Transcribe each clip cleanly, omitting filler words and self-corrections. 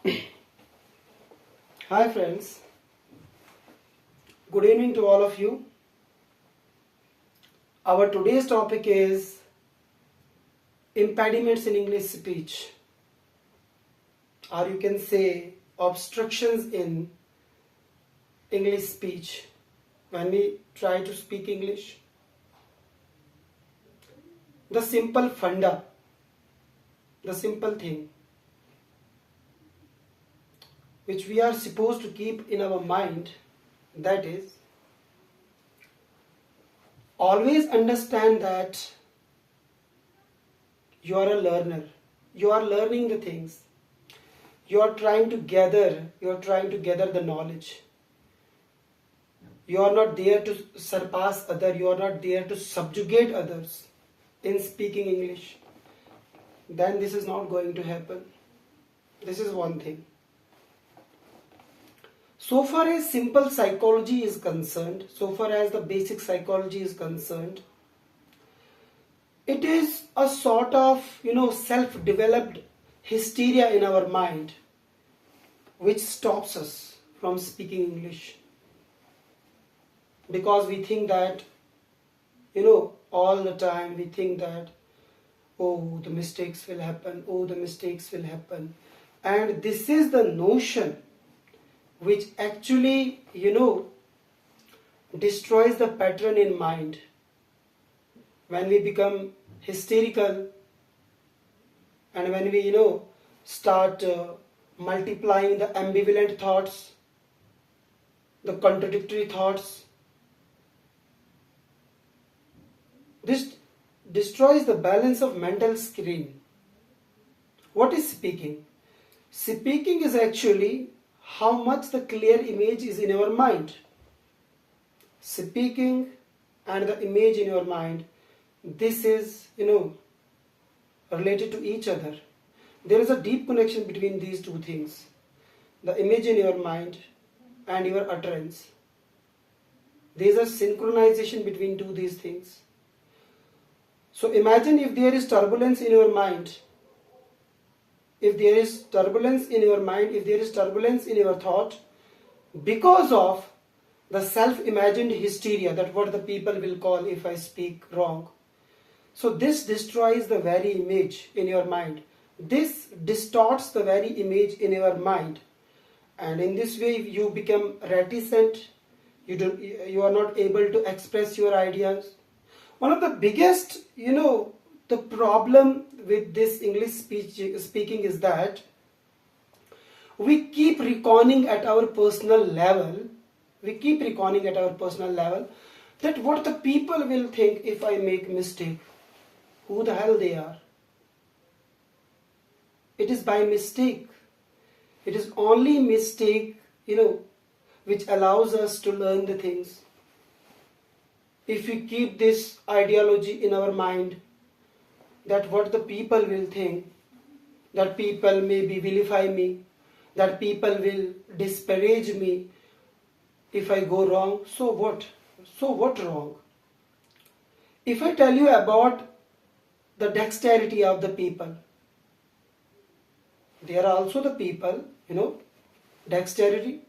Hi friends, good evening to all of you. Our today's topic is impediments in English speech, or you can say obstructions in English speech when we try to speak English. The simple funda, the simple thing which we are supposed to keep in our mind, that is, always understand that you are a learner. You are learning the things. You are trying to gather the knowledge. You are not there to surpass others. You are not there to subjugate others in speaking English. Then this is not going to happen. This is one thing. So far as simple psychology is concerned, so far as the basic psychology is concerned, it is a sort of, self-developed hysteria in our mind which stops us from speaking English. Because we think that, all the time we think that, oh, the mistakes will happen, And this is the notion which actually, destroys the pattern in mind. When we become hysterical and when we, start multiplying the ambivalent thoughts, the contradictory thoughts, this destroys the balance of mental screen. What is speaking? Speaking is actually how much the clear image is in your mind. Speaking and the image in your mind, this is, related to each other. There is a deep connection between these two things. The image in your mind and your utterance. There is a synchronization between these things. So imagine if there is turbulence in your mind. If there is turbulence in your mind, if there is turbulence in your thought, because of the self-imagined hysteria, that what the people will call if I speak wrong. So this destroys the very image in your mind. This distorts the very image in your mind. And in this way you become reticent, you are not able to express your ideas. One of the biggest, the problem with this English speaking is that we keep reckoning at our personal level, that what the people will think if I make mistake. Who the hell they are? It is by mistake. It is only mistake, which allows us to learn the things. If we keep this ideology in our mind, that what the people will think, that people maybe vilify me, that people will disparage me if I go wrong, so what? So what wrong? If I tell you about the dexterity of the people, there are also the people, dexterity,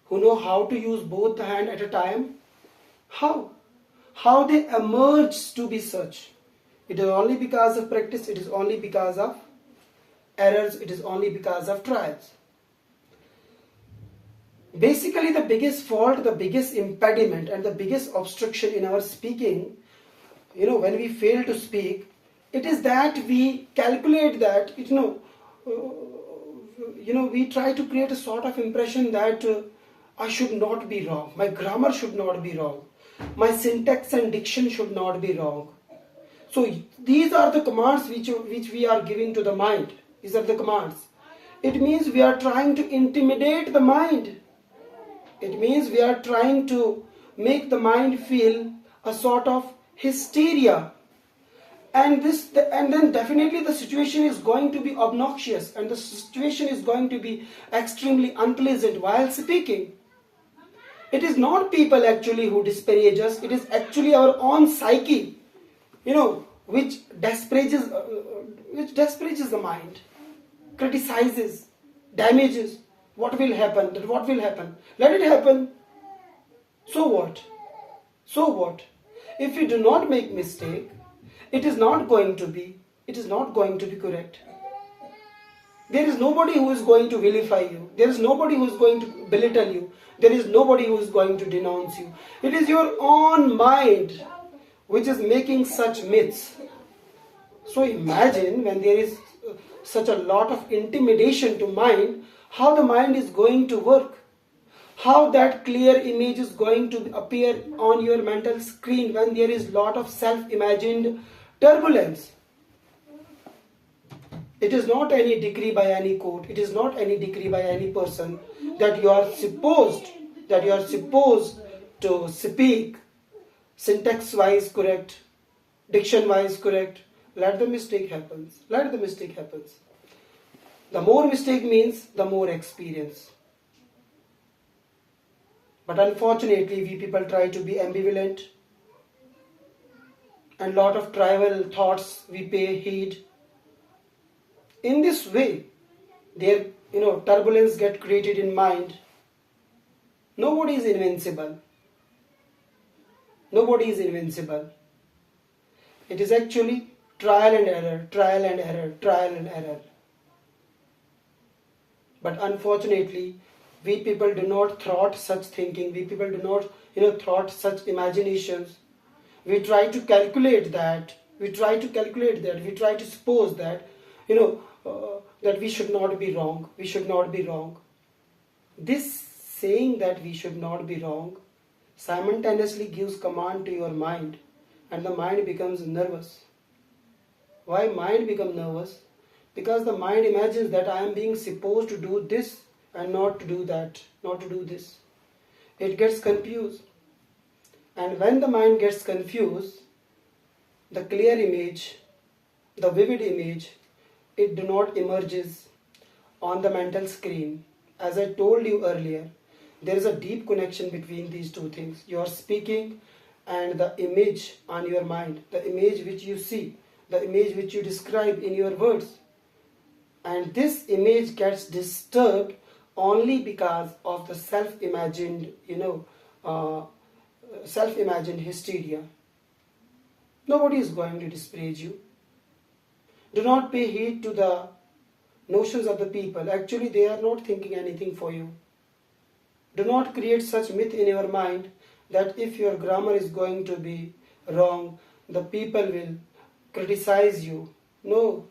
who know how to use both the hand at a time. How? How they emerge to be such? It is only because of practice, it is only because of errors, it is only because of trials. Basically, the biggest fault, the biggest impediment and the biggest obstruction in our speaking, when we fail to speak, it is that we calculate that, we try to create a sort of impression that I should not be wrong, my grammar should not be wrong, my syntax and diction should not be wrong. So these are the commands which we are giving to the mind. These are the commands. It means we are trying to intimidate the mind. It means we are trying to make the mind feel a sort of hysteria. And then definitely the situation is going to be obnoxious and the situation is going to be extremely unpleasant while speaking. It is not people actually who disparage us. It is actually our own psyche, which disparages the mind, criticizes, damages. What will happen? That what will happen? Let it happen. So what? So what? If you do not make mistake, it is not going to be correct. There is nobody who is going to vilify you. There is nobody who is going to belittle you. There is nobody who is going to denounce you. It is your own mind which is making such myths. So imagine when there is such a lot of intimidation to mind, how the mind is going to work. How that clear image is going to appear on your mental screen when there is lot of self-imagined turbulence. It is not any decree by any court. It is not any decree by any person that you are supposed to speak syntax-wise correct, diction-wise correct. Let the mistake happens. Let the mistake happens. The more mistake means the more experience. But unfortunately, we people try to be ambivalent, and lot of trivial thoughts we pay heed. In this way, there turbulence get created in mind. Nobody is invincible. Nobody is invincible. It is actually trial and error, trial and error, trial and error. But unfortunately, we people do not thwart such thinking. We people do not, thwart such imaginations. We try to calculate that. We try to suppose that, that we should not be wrong. We should not be wrong. This saying that we should not be wrong simultaneously gives command to your mind, and the mind becomes nervous. Why mind becomes nervous? Because the mind imagines that I am being supposed to do this and not to do that, not to do this. It gets confused. And when the mind gets confused, the clear image, the vivid image, it do not emerges on the mental screen. As I told you earlier, there is a deep connection between these two things. Your speaking and the image on your mind, the image which you see, the image which you describe in your words. And this image gets disturbed only because of the self-imagined, self-imagined hysteria. Nobody is going to disparage you. Do not pay heed to the notions of the people. Actually, they are not thinking anything for you. Do not create such myth in your mind that if your grammar is going to be wrong, the people will criticize you. No.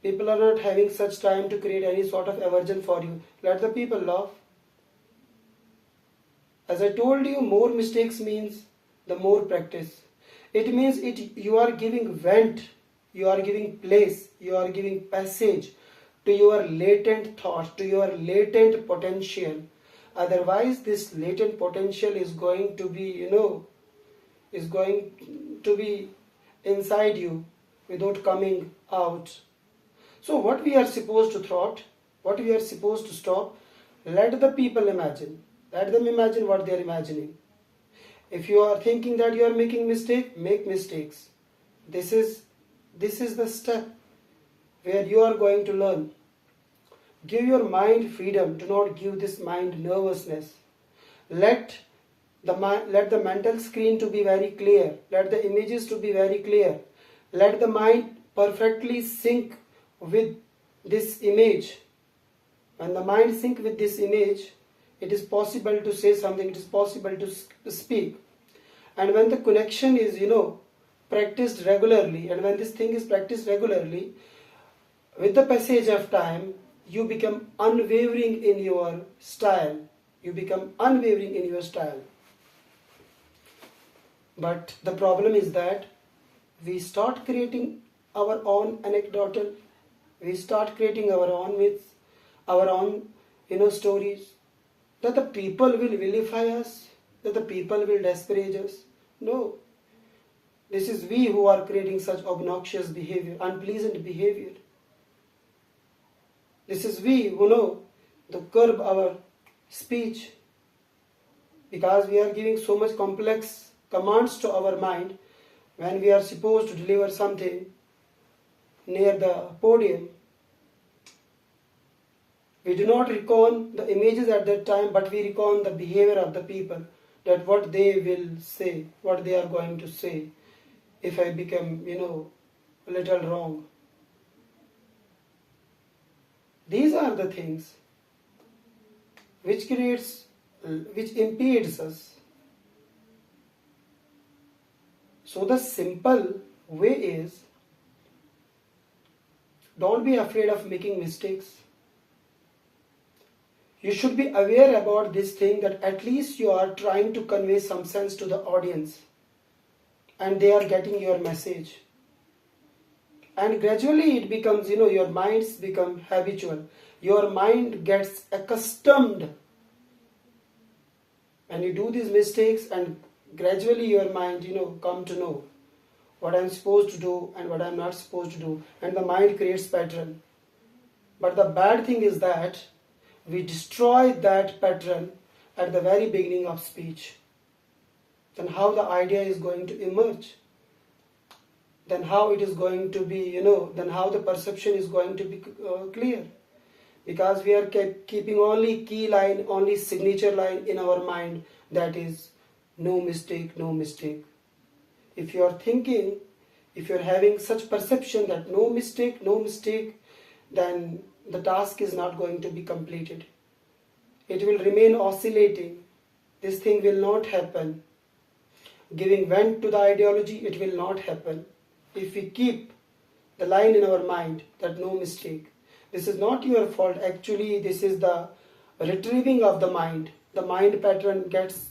People are not having such time to create any sort of aversion for you. Let the people laugh. As I told you, more mistakes means the more practice. It means you are giving vent, you are giving place, you are giving passage to your latent thought, to your latent potential. Otherwise, this latent potential is going to be, inside you without coming out. So what we are supposed to thwart, what we are supposed to stop, let the people imagine. Let them imagine what they are imagining. If you are thinking that you are making mistake, make mistakes. This is the step where you are going to learn. Give your mind freedom. Do not give this mind nervousness. Let the mental screen to be very clear. Let the images to be very clear. Let the mind perfectly sync with this image. When the mind sync with this image, it is possible to say something, it is possible to speak. And when the connection is, practiced regularly, and when this thing is practiced regularly, with the passage of time, you become unwavering in your style. You become unwavering in your style. But the problem is that we start creating our own anecdotal, we start creating our own myths, our own, stories, that the people will vilify us, that the people will disparage us. No. This is we who are creating such obnoxious behavior, unpleasant behavior. This is we who know to curb our speech, because we are giving so much complex commands to our mind when we are supposed to deliver something near the podium. We do not recall the images at that time, but we recall the behavior of the people, that what they will say, what they are going to say if I become, a little wrong. These are the things which impedes us. So the simple way is, don't be afraid of making mistakes. You should be aware about this thing, that at least you are trying to convey some sense to the audience and they are getting your message. And gradually it becomes, your minds become habitual. Your mind gets accustomed. And you do these mistakes, and gradually your mind, come to know what I'm supposed to do and what I'm not supposed to do. And the mind creates pattern. But the bad thing is that we destroy that pattern at the very beginning of speech. Then how the idea is going to emerge? Then how it is going to be, then how the perception is going to be clear? Because we are keeping only key line, only signature line in our mind, that is, no mistake, no mistake. If you are thinking, if you are having such perception that no mistake, then the task is not going to be completed. It will remain oscillating. This thing will not happen. Giving vent to the ideology, it will not happen. If we keep the line in our mind that no mistake, this is not your fault. Actually, this is the retrieving of the mind. The mind pattern gets,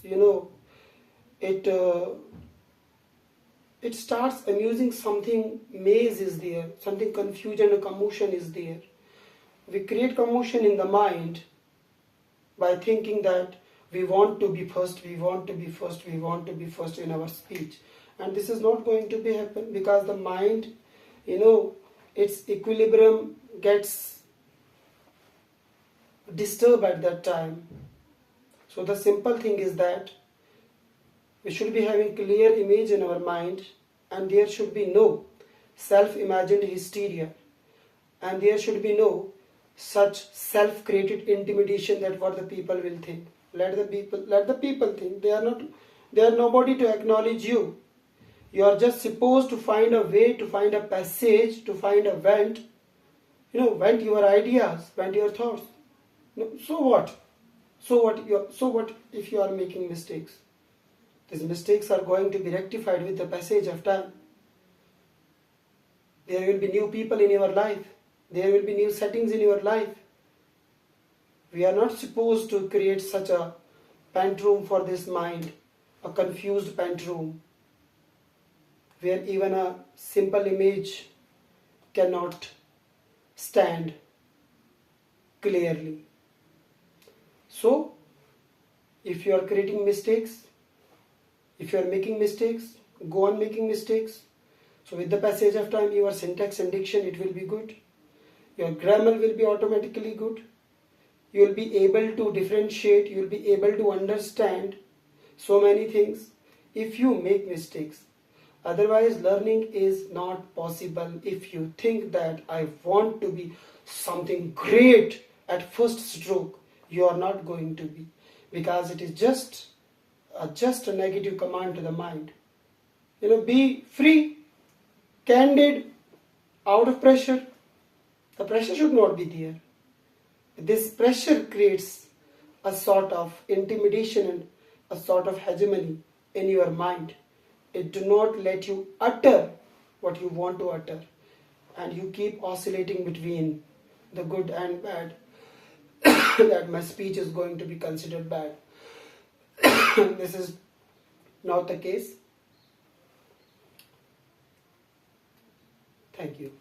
it starts amusing, something maze is there, something confusion or commotion is there. We create commotion in the mind by thinking that we want to be first, we want to be first, we want to be first in our speech. And this is not going to be happen, because the mind, its equilibrium gets disturbed at that time. So the simple thing is that we should be having clear image in our mind, and there should be no self-imagined hysteria, and there should be no such self-created intimidation that what the people will think. Let the people think. They are nobody to acknowledge you. You are just supposed to find a way, to find a passage, to find a vent. Vent your ideas, vent your thoughts. So what? So what if you are making mistakes? These mistakes are going to be rectified with the passage of time. There will be new people in your life. There will be new settings in your life. We are not supposed to create such a pantrum for this mind, a confused pantrum, where even a simple image cannot stand clearly. So, if you are creating mistakes, if you are making mistakes, go on making mistakes. So with the passage of time, your syntax and diction, it will be good. Your grammar will be automatically good. You will be able to differentiate, you will be able to understand so many things if you make mistakes. Otherwise, learning is not possible if you think that I want to be something great at first stroke. You are not going to be, because it is just a negative command to the mind. Be free, candid, out of pressure. The pressure should not be there. This pressure creates a sort of intimidation and a sort of hegemony in your mind. It do not let you utter what you want to utter, and you keep oscillating between the good and bad. That my speech is going to be considered bad. This is not the case. Thank you.